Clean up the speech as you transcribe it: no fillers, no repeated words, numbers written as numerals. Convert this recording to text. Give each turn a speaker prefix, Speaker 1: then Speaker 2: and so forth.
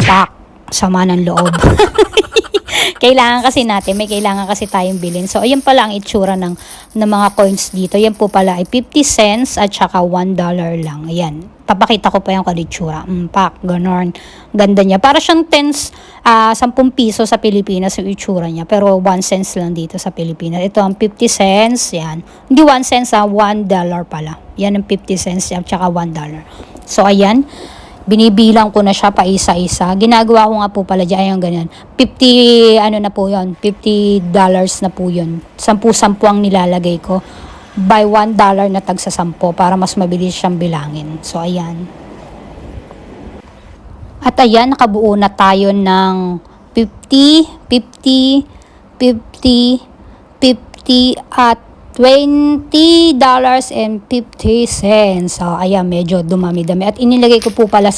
Speaker 1: Pak! Sama ng loob. Kailangan kasi natin, may kailangan kasi tayong bilhin. So, ayun pala ang itsura ng mga coins dito. Yan po pala ay 50 cents at saka $1 lang. Ayan. Papakita ko pa yung kalitsura. Pak, ganon. Ganda niya. Para siyang 10 piso sa Pilipinas yung itsura niya. Pero 1 cents lang dito sa Pilipinas. Ito ang 50 cents. Yan. Hindi 1 cents, $1 pala. Yan ang 50 cents at saka $1. So, ayan. Binibilang ko na siya pa isa-isa. Ginagawa ko nga po pala dyan, ayun ganyan. 50, ano na po yun, $50 na po yun. 10-10 ang nilalagay ko. By $1 na tag sa 10 para mas mabilis siyang bilangin. So, ayan. At ayan, nakabuo na tayo ng 50, 50, 50, 50 at $20.50. So, ayan, medyo dumami-dami. At inilagay ko po pala